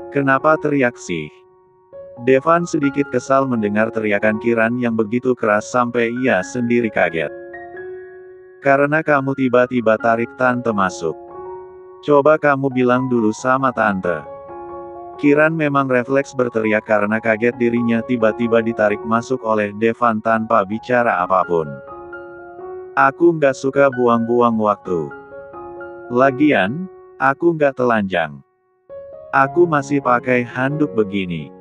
Kenapa teriak sih? Devan sedikit kesal mendengar teriakan Kiran yang begitu keras sampai ia sendiri kaget. Karena kamu tiba-tiba tarik tante masuk. Coba kamu bilang dulu sama tante. Kiran memang refleks berteriak karena kaget dirinya tiba-tiba ditarik masuk oleh Devan tanpa bicara apapun. Aku nggak suka buang-buang waktu. Lagian, aku nggak telanjang. Aku masih pakai handuk begini.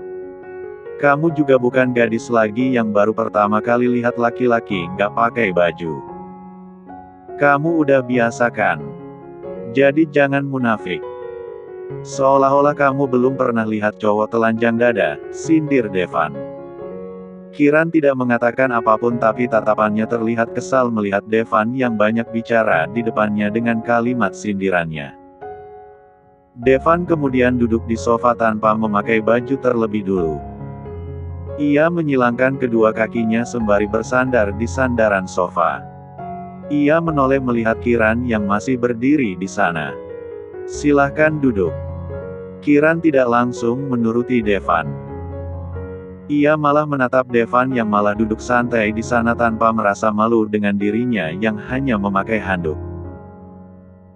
Kamu juga bukan gadis lagi yang baru pertama kali lihat laki-laki nggak pakai baju. Kamu udah biasa kan? Jadi jangan munafik. Seolah-olah kamu belum pernah lihat cowok telanjang dada, sindir Devan. Kiran tidak mengatakan apapun tapi tatapannya terlihat kesal melihat Devan yang banyak bicara di depannya dengan kalimat sindirannya. Devan kemudian duduk di sofa tanpa memakai baju terlebih dulu. Ia menyilangkan kedua kakinya sembari bersandar di sandaran sofa. Ia menoleh melihat Kiran yang masih berdiri di sana. Silahkan duduk. Kiran tidak langsung menuruti Devan. Ia malah menatap Devan yang malah duduk santai di sana tanpa merasa malu dengan dirinya yang hanya memakai handuk.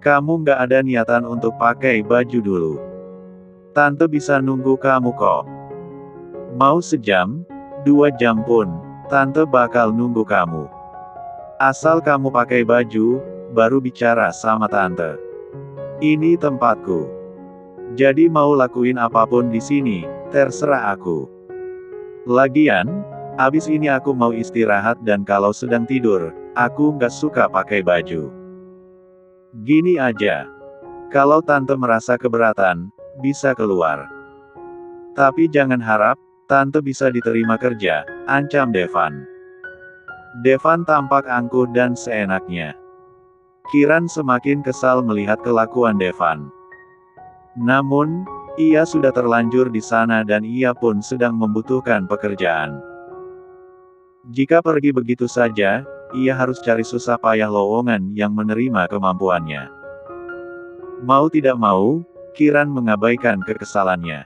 Kamu nggak ada niatan untuk pakai baju dulu. Tante bisa nunggu kamu kok. Mau sejam, 2 jam pun, tante bakal nunggu kamu. Asal kamu pakai baju, baru bicara sama tante. Ini tempatku. Jadi mau lakuin apapun di sini, terserah aku. Lagian, abis ini aku mau istirahat dan kalau sedang tidur, aku nggak suka pakai baju. Gini aja. Kalau tante merasa keberatan, bisa keluar. Tapi jangan harap, tante bisa diterima kerja, ancam Devan. Devan tampak angkuh dan seenaknya. Kiran semakin kesal melihat kelakuan Devan. Namun, ia sudah terlanjur di sana dan ia pun sedang membutuhkan pekerjaan. Jika pergi begitu saja, ia harus cari susah payah lowongan yang menerima kemampuannya. Mau tidak mau, Kiran mengabaikan kekesalannya.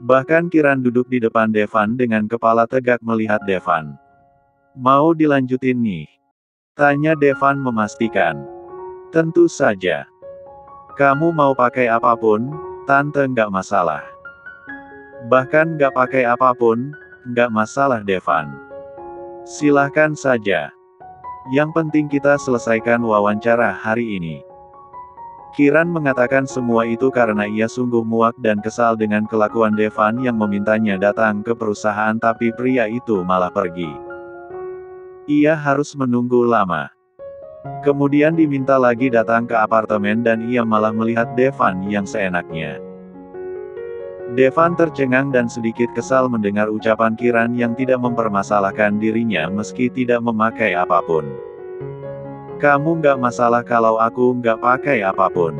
Bahkan Kiran duduk di depan Devan dengan kepala tegak melihat Devan. Mau dilanjutin nih? Tanya Devan memastikan. Tentu saja. Kamu mau pakai apapun, tante nggak masalah. Bahkan nggak pakai apapun, nggak masalah Devan. Silahkan saja. Yang penting kita selesaikan wawancara hari ini. Kiran mengatakan semua itu karena ia sungguh muak dan kesal dengan kelakuan Devan yang memintanya datang ke perusahaan tapi pria itu malah pergi. Ia harus menunggu lama. Kemudian diminta lagi datang ke apartemen dan ia malah melihat Devan yang seenaknya. Devan tercengang dan sedikit kesal mendengar ucapan Kiran yang tidak mempermasalahkan dirinya meski tidak memakai apapun. Kamu nggak masalah kalau aku nggak pakai apapun.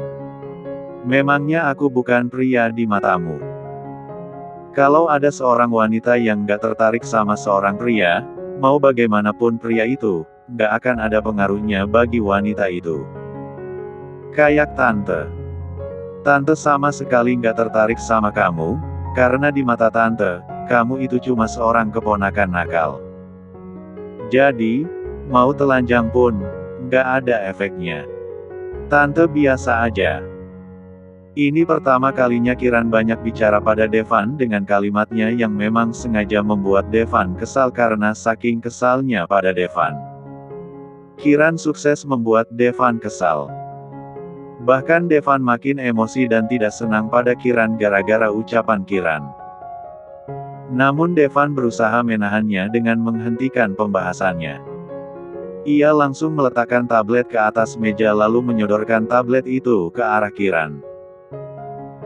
Memangnya aku bukan pria di matamu? Kalau ada seorang wanita yang nggak tertarik sama seorang pria, mau bagaimanapun pria itu, nggak akan ada pengaruhnya bagi wanita itu. Kayak tante. Tante sama sekali nggak tertarik sama kamu, karena di mata tante, kamu itu cuma seorang keponakan nakal. Jadi, mau telanjang pun, nggak ada efeknya. Tante biasa aja. Ini pertama kalinya Kiran banyak bicara pada Devan dengan kalimatnya yang memang sengaja membuat Devan kesal karena saking kesalnya pada Devan. Kiran sukses membuat Devan kesal. Bahkan Devan makin emosi dan tidak senang pada Kiran gara-gara ucapan Kiran. Namun Devan berusaha menahannya dengan menghentikan pembahasannya. Ia langsung meletakkan tablet ke atas meja lalu menyodorkan tablet itu ke arah Kiran.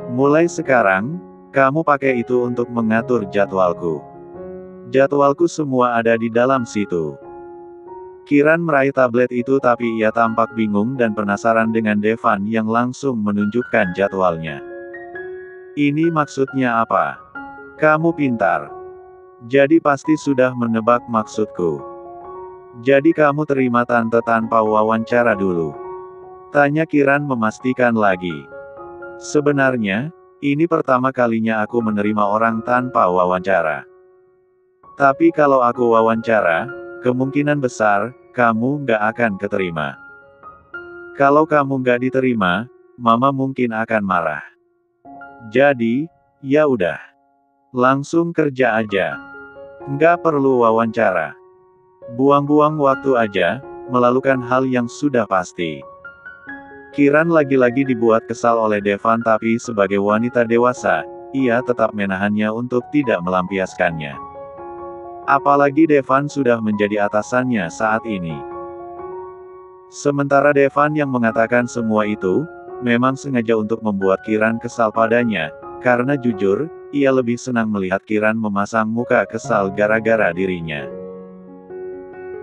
Mulai sekarang, kamu pakai itu untuk mengatur jadwalku. Jadwalku semua ada di dalam situ. Kiran meraih tablet itu tapi ia tampak bingung dan penasaran dengan Devan yang langsung menunjukkan jadwalnya. Ini maksudnya apa? Kamu pintar. Jadi pasti sudah menebak maksudku. Jadi kamu terima tante tanpa wawancara dulu? Tanya Kiran memastikan lagi. Sebenarnya, Ini pertama kalinya aku menerima orang tanpa wawancara. Tapi kalau aku wawancara, kemungkinan besar, kamu nggak akan keterima. Kalau kamu nggak diterima, Mama mungkin akan marah. Jadi, ya udah. Langsung kerja aja. Nggak perlu wawancara. Buang-buang waktu aja, melakukan hal yang sudah pasti. Kiran lagi-lagi dibuat kesal oleh Devan, tapi sebagai wanita dewasa, ia tetap menahannya untuk tidak melampiaskannya. Apalagi Devan sudah menjadi atasannya saat ini. Sementara Devan yang mengatakan semua itu, memang sengaja untuk membuat Kiran kesal padanya, karena jujur, ia lebih senang melihat Kiran memasang muka kesal gara-gara dirinya.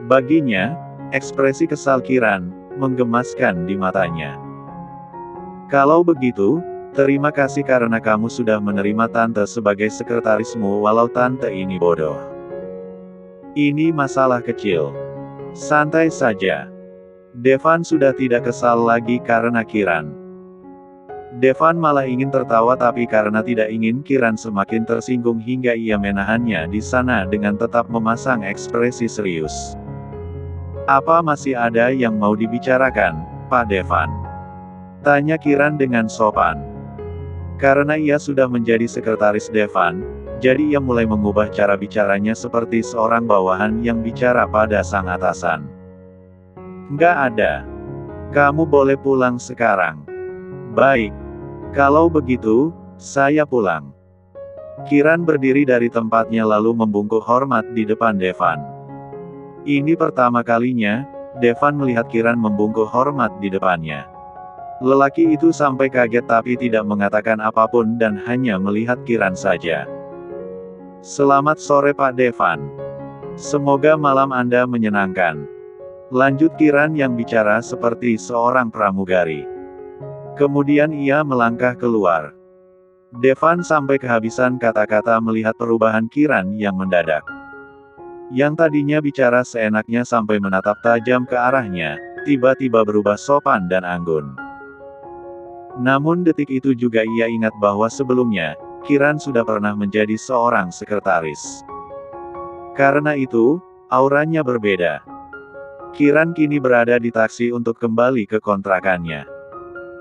Baginya, ekspresi kesal Kiran menggemaskan di matanya. Kalau begitu, terima kasih karena kamu sudah menerima tante sebagai sekretarismu walau tante ini bodoh. Ini masalah kecil. Santai saja. Devan sudah tidak kesal lagi karena Kiran. Devan malah ingin tertawa, tapi karena tidak ingin Kiran semakin tersinggung hingga ia menahannya di sana dengan tetap memasang ekspresi serius. Apa masih ada yang mau dibicarakan, Pak Devan? Tanya Kiran dengan sopan. Karena ia sudah menjadi sekretaris Devan, jadi ia mulai mengubah cara bicaranya seperti seorang bawahan yang bicara pada sang atasan. Nggak ada. Kamu boleh pulang sekarang. Baik. Kalau begitu, saya pulang. Kiran berdiri dari tempatnya lalu membungkuk hormat di depan Devan. Ini pertama kalinya, Devan melihat Kiran membungkuk hormat di depannya. Lelaki itu sampai kaget tapi tidak mengatakan apapun dan hanya melihat Kiran saja. Selamat sore Pak Devan. Semoga malam Anda menyenangkan. Lanjut Kiran yang bicara seperti seorang pramugari. Kemudian ia melangkah keluar. Devan sampai kehabisan kata-kata melihat perubahan Kiran yang mendadak. Yang tadinya bicara seenaknya sampai menatap tajam ke arahnya, tiba-tiba berubah sopan dan anggun. Namun detik itu juga ia ingat bahwa sebelumnya, Kiran sudah pernah menjadi seorang sekretaris. Karena itu, auranya berbeda. Kiran kini berada di taksi untuk kembali ke kontrakannya.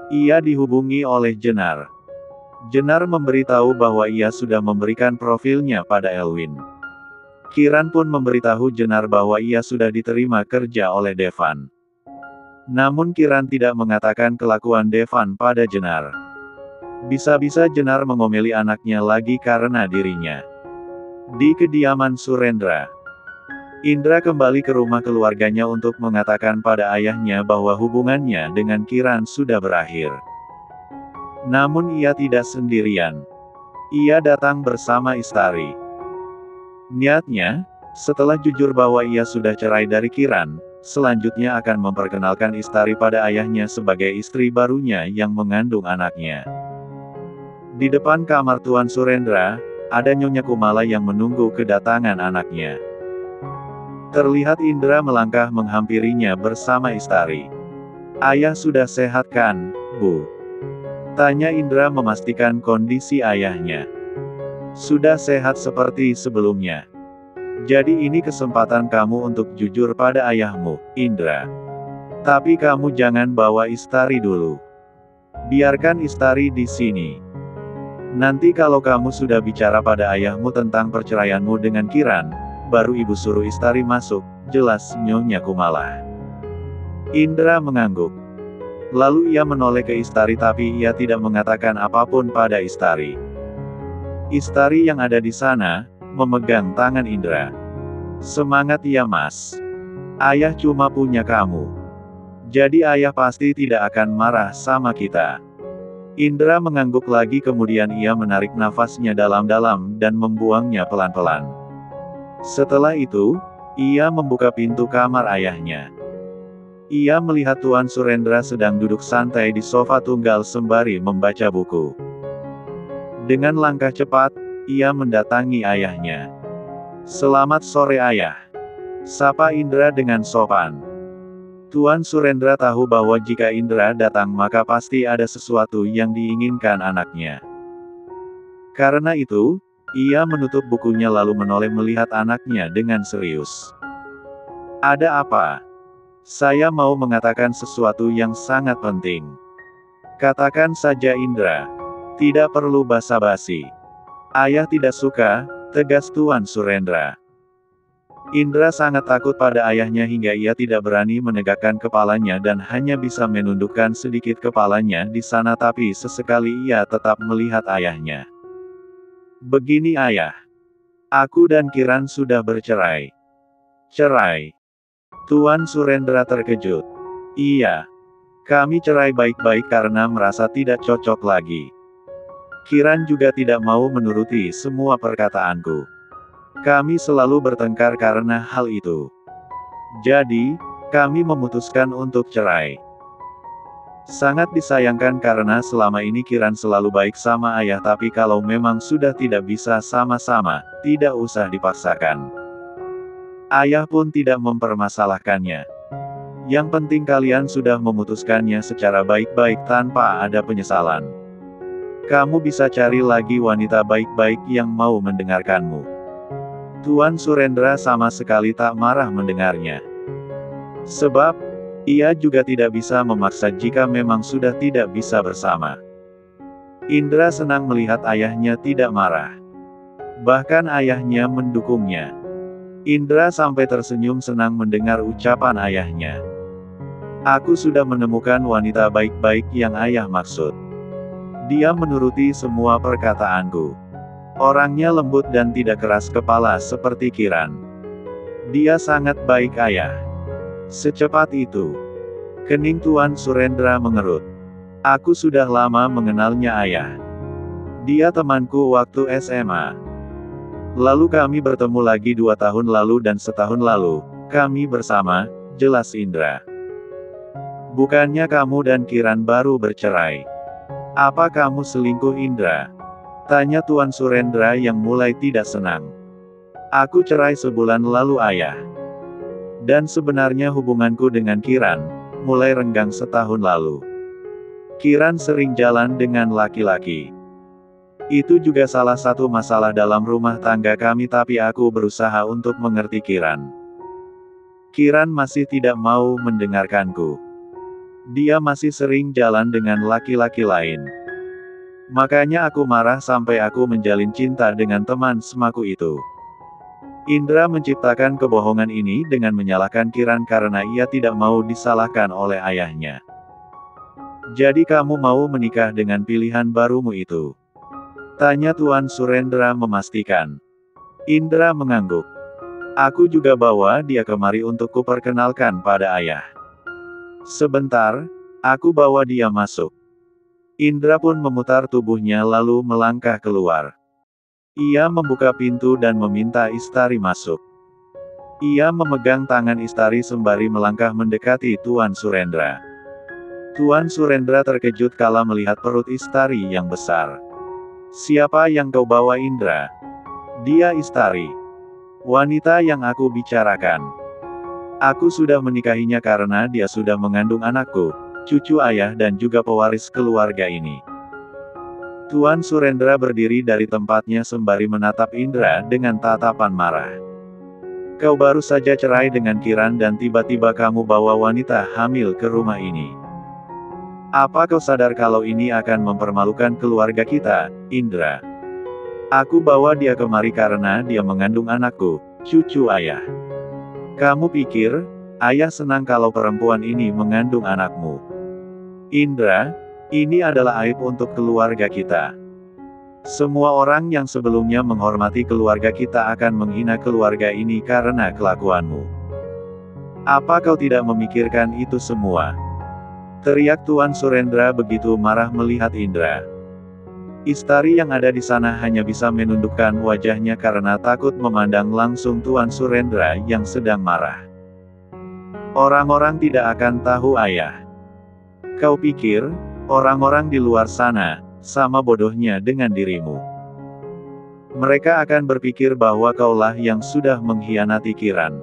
Ia dihubungi oleh Jenar. Jenar memberitahu bahwa ia sudah memberikan profilnya pada Elwin. Kiran pun memberitahu Jenar bahwa ia sudah diterima kerja oleh Devan. Namun Kiran tidak mengatakan kelakuan Devan pada Jenar. Bisa-bisa Jenar mengomeli anaknya lagi karena dirinya. Di kediaman Surendra, Indra kembali ke rumah keluarganya untuk mengatakan pada ayahnya bahwa hubungannya dengan Kiran sudah berakhir. Namun ia tidak sendirian. Ia datang bersama Istari. Niatnya, setelah jujur bahwa ia sudah cerai dari Kiran, selanjutnya akan memperkenalkan Istari pada ayahnya sebagai istri barunya yang mengandung anaknya. Di depan kamar Tuan Surendra, ada Nyonya Kumala yang menunggu kedatangan anaknya. Terlihat Indra melangkah menghampirinya bersama Istari. Ayah sudah sehat kan, Bu? Tanya Indra memastikan kondisi ayahnya. Sudah sehat seperti sebelumnya. Jadi ini kesempatan kamu untuk jujur pada ayahmu, Indra. Tapi kamu jangan bawa Istari dulu. Biarkan Istari di sini. Nanti kalau kamu sudah bicara pada ayahmu tentang perceraianmu dengan Kiran, baru ibu suruh Istari masuk, jelas Nyonya Kumala. Indra mengangguk. Lalu ia menoleh ke Istari tapi ia tidak mengatakan apapun pada Istari. Istari yang ada di sana, memegang tangan Indra. Semangat ya Mas. Ayah cuma punya kamu. Jadi ayah pasti tidak akan marah sama kita. Indra mengangguk lagi kemudian ia menarik nafasnya dalam-dalam dan membuangnya pelan-pelan. Setelah itu, ia membuka pintu kamar ayahnya. Ia melihat Tuan Surendra sedang duduk santai di sofa tunggal sembari membaca buku. Dengan langkah cepat, ia mendatangi ayahnya. Selamat sore ayah. Sapa Indra dengan sopan. Tuan Surendra tahu bahwa jika Indra datang maka pasti ada sesuatu yang diinginkan anaknya. Karena itu, ia menutup bukunya lalu menoleh melihat anaknya dengan serius. Ada apa? Saya mau mengatakan sesuatu yang sangat penting. Katakan saja Indra. Tidak perlu basa-basi. Ayah tidak suka, tegas Tuan Surendra. Indra sangat takut pada ayahnya hingga ia tidak berani menegakkan kepalanya dan hanya bisa menundukkan sedikit kepalanya di sana, tapi sesekali ia tetap melihat ayahnya. Begini ayah. Aku dan Kiran sudah bercerai. Cerai. Tuan Surendra terkejut. Iya. Kami cerai baik-baik karena merasa tidak cocok lagi. Kiran juga tidak mau menuruti semua perkataanku. Kami selalu bertengkar karena hal itu. Jadi, kami memutuskan untuk cerai. Sangat disayangkan karena selama ini Kiran selalu baik sama ayah, tapi kalau memang sudah tidak bisa sama-sama, tidak usah dipaksakan. Ayah pun tidak mempermasalahkannya. Yang penting kalian sudah memutuskannya secara baik-baik tanpa ada penyesalan. Kamu bisa cari lagi wanita baik-baik yang mau mendengarkanmu. Tuan Surendra sama sekali tak marah mendengarnya. Sebab, ia juga tidak bisa memaksa jika memang sudah tidak bisa bersama. Indra senang melihat ayahnya tidak marah. Bahkan ayahnya mendukungnya. Indra sampai tersenyum senang mendengar ucapan ayahnya. Aku sudah menemukan wanita baik-baik yang ayah maksud. Dia menuruti semua perkataanku. Orangnya lembut dan tidak keras kepala seperti Kiran. Dia sangat baik ayah. Secepat itu. Kening Tuan Surendra mengerut. Aku sudah lama mengenalnya ayah. Dia temanku waktu SMA. Lalu kami bertemu lagi 2 tahun lalu dan setahun lalu, kami bersama, jelas Indra. Bukannya kamu dan Kiran baru bercerai? Apa kamu selingkuh Indra? Tanya Tuan Surendra yang mulai tidak senang. Aku cerai sebulan lalu ayah. Dan sebenarnya hubunganku dengan Kiran, mulai renggang setahun lalu. Kiran sering jalan dengan laki-laki. Itu juga salah satu masalah dalam rumah tangga kami, tapi aku berusaha untuk mengerti Kiran. Kiran masih tidak mau mendengarkanku. Dia masih sering jalan dengan laki-laki lain. Makanya aku marah sampai aku menjalin cinta dengan teman semaku itu. Indra menciptakan kebohongan ini dengan menyalahkan Kiran karena ia tidak mau disalahkan oleh ayahnya. Jadi kamu mau menikah dengan pilihan barumu itu? Tanya Tuan Surendra memastikan. Indra mengangguk. Aku juga bawa dia kemari untuk kuperkenalkan pada ayah. Sebentar, aku bawa dia masuk. Indra pun memutar tubuhnya lalu melangkah keluar. Ia membuka pintu dan meminta Istari masuk. Ia memegang tangan Istari sembari melangkah mendekati Tuan Surendra. Tuan Surendra terkejut kala melihat perut Istari yang besar. Siapa yang kau bawa Indra? Dia Istari. Wanita yang aku bicarakan. Aku sudah menikahinya karena dia sudah mengandung anakku, cucu ayah dan juga pewaris keluarga ini. Tuan Surendra berdiri dari tempatnya sembari menatap Indra dengan tatapan marah. Kau baru saja cerai dengan Kiran dan tiba-tiba kamu bawa wanita hamil ke rumah ini. Apa kau sadar kalau ini akan mempermalukan keluarga kita, Indra? Aku bawa dia kemari karena dia mengandung anakku, cucu ayah. Kamu pikir, ayah senang kalau perempuan ini mengandung anakmu? Indra, ini adalah aib untuk keluarga kita. Semua orang yang sebelumnya menghormati keluarga kita akan menghina keluarga ini karena kelakuanmu. Apa kau tidak memikirkan itu semua? Teriak Tuan Surendra begitu marah melihat Indra. Istari yang ada di sana hanya bisa menundukkan wajahnya karena takut memandang langsung Tuan Surendra yang sedang marah. Orang-orang tidak akan tahu ayah. Kau pikir, orang-orang di luar sana, sama bodohnya dengan dirimu. Mereka akan berpikir bahwa kaulah yang sudah mengkhianati Kiran.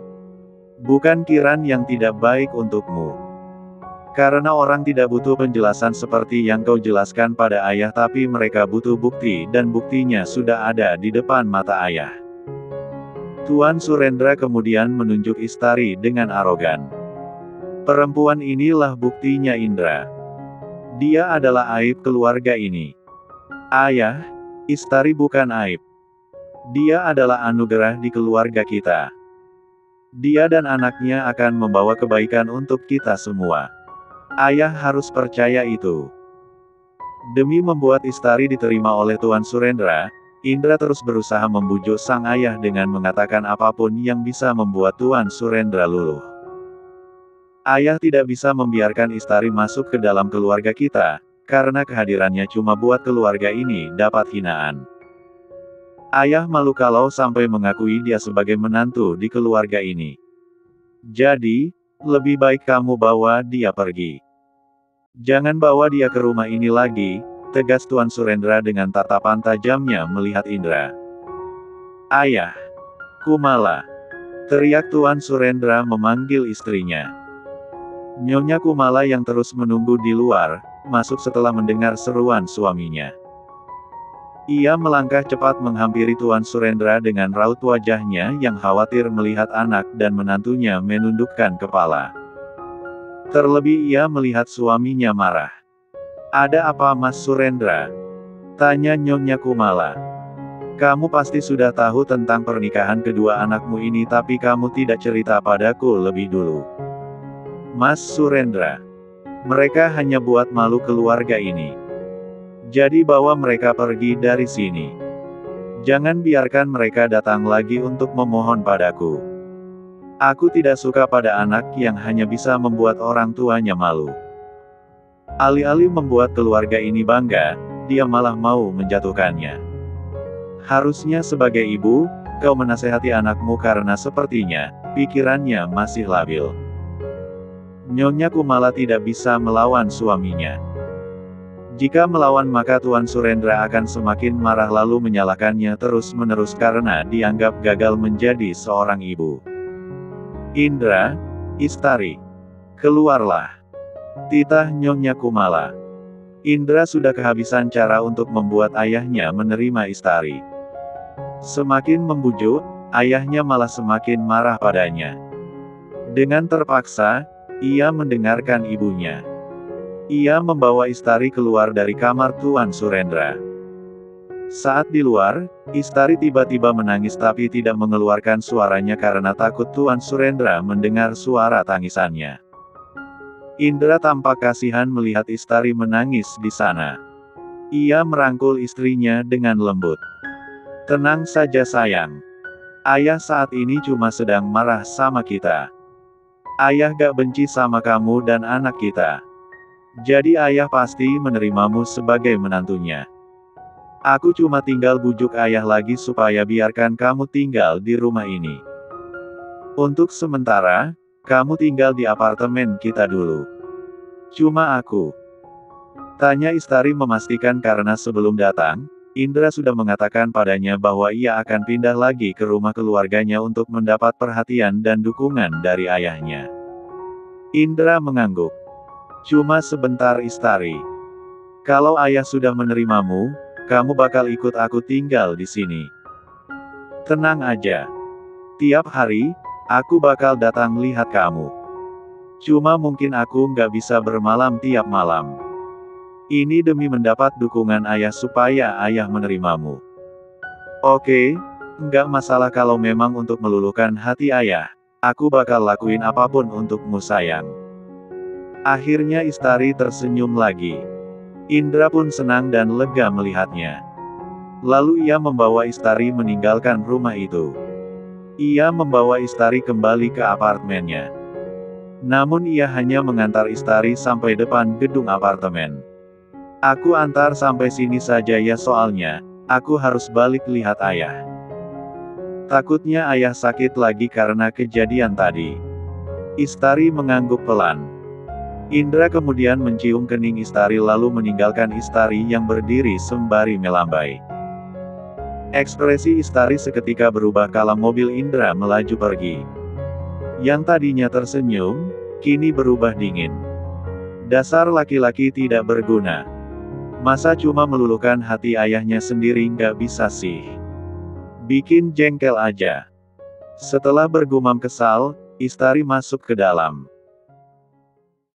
Bukan Kiran yang tidak baik untukmu. Karena orang tidak butuh penjelasan seperti yang kau jelaskan pada ayah, tapi mereka butuh bukti, dan buktinya sudah ada di depan mata ayah. Tuan Surendra kemudian menunjuk Istari dengan arogan. Perempuan inilah buktinya Indra. Dia adalah aib keluarga ini. Ayah, Istari bukan aib. Dia adalah anugerah di keluarga kita. Dia dan anaknya akan membawa kebaikan untuk kita semua. Ayah harus percaya itu. Demi membuat Istari diterima oleh Tuan Surendra, Indra terus berusaha membujuk sang ayah dengan mengatakan apapun yang bisa membuat Tuan Surendra luluh. Ayah tidak bisa membiarkan Istari masuk ke dalam keluarga kita, karena kehadirannya cuma buat keluarga ini dapat hinaan. Ayah malu kalau sampai mengakui dia sebagai menantu di keluarga ini. Jadi, lebih baik kamu bawa dia pergi. Jangan bawa dia ke rumah ini lagi, tegas Tuan Surendra dengan tatapan tajamnya melihat Indra. Ayah! Kumala! Teriak Tuan Surendra memanggil istrinya. Nyonya Kumala yang terus menunggu di luar, masuk setelah mendengar seruan suaminya. Ia melangkah cepat menghampiri Tuan Surendra dengan raut wajahnya yang khawatir melihat anak dan menantunya menundukkan kepala. Terlebih ia melihat suaminya marah. Ada apa Mas Surendra? Tanya Nyonya Kumala. Kamu pasti sudah tahu tentang pernikahan kedua anakmu ini, tapi kamu tidak cerita padaku lebih dulu. Mas Surendra. Mereka hanya buat malu keluarga ini. Jadi bawa mereka pergi dari sini. Jangan biarkan mereka datang lagi untuk memohon padaku. Aku tidak suka pada anak yang hanya bisa membuat orang tuanya malu. Alih-alih membuat keluarga ini bangga, dia malah mau menjatuhkannya. Harusnya sebagai ibu, kau menasehati anakmu karena sepertinya, pikirannya masih labil. Nyonya Kumala tidak bisa melawan suaminya. Jika melawan maka Tuan Surendra akan semakin marah lalu menyalahkannya terus-menerus karena dianggap gagal menjadi seorang ibu. Indra, Istari, keluarlah. Titah Nyonya Kumala. Indra sudah kehabisan cara untuk membuat ayahnya menerima Istari. Semakin membujuk, ayahnya malah semakin marah padanya. Dengan terpaksa, ia mendengarkan ibunya. Ia membawa Istari keluar dari kamar Tuan Surendra. Saat di luar, Istari tiba-tiba menangis tapi tidak mengeluarkan suaranya karena takut Tuan Surendra mendengar suara tangisannya. Indra tampak kasihan melihat Istari menangis di sana. Ia merangkul istrinya dengan lembut. Tenang saja sayang. Ayah saat ini cuma sedang marah sama kita. Ayah gak benci sama kamu dan anak kita. Jadi ayah pasti menerimamu sebagai menantunya. Aku cuma tinggal bujuk ayah lagi supaya biarkan kamu tinggal di rumah ini. Untuk sementara, kamu tinggal di apartemen kita dulu. Cuma aku. Tanya Istari memastikan karena sebelum datang, Indra sudah mengatakan padanya bahwa ia akan pindah lagi ke rumah keluarganya untuk mendapat perhatian dan dukungan dari ayahnya. Indra mengangguk. Cuma sebentar Istari. Kalau ayah sudah menerimamu, kamu bakal ikut aku tinggal di sini. Tenang aja. Tiap hari, aku bakal datang lihat kamu. Cuma mungkin aku nggak bisa bermalam tiap malam. Ini demi mendapat dukungan ayah supaya ayah menerimamu. Oke, nggak masalah kalau memang untuk meluluhkan hati ayah. Aku bakal lakuin apapun untukmu sayang. Akhirnya Istari tersenyum lagi. Indra pun senang dan lega melihatnya. Lalu ia membawa Istari meninggalkan rumah itu. Ia membawa Istari kembali ke apartemennya. Namun ia hanya mengantar Istari sampai depan gedung apartemen. Aku antar sampai sini saja ya soalnya, aku harus balik lihat ayah. Takutnya ayah sakit lagi karena kejadian tadi. Istari mengangguk pelan. Indra kemudian mencium kening Istari lalu meninggalkan Istari yang berdiri sembari melambai. Ekspresi Istari seketika berubah kala mobil Indra melaju pergi. Yang tadinya tersenyum, kini berubah dingin. Dasar laki-laki tidak berguna. Masa cuma meluluhkan hati ayahnya sendiri nggak bisa sih? Bikin jengkel aja. Setelah bergumam kesal, Istari masuk ke dalam.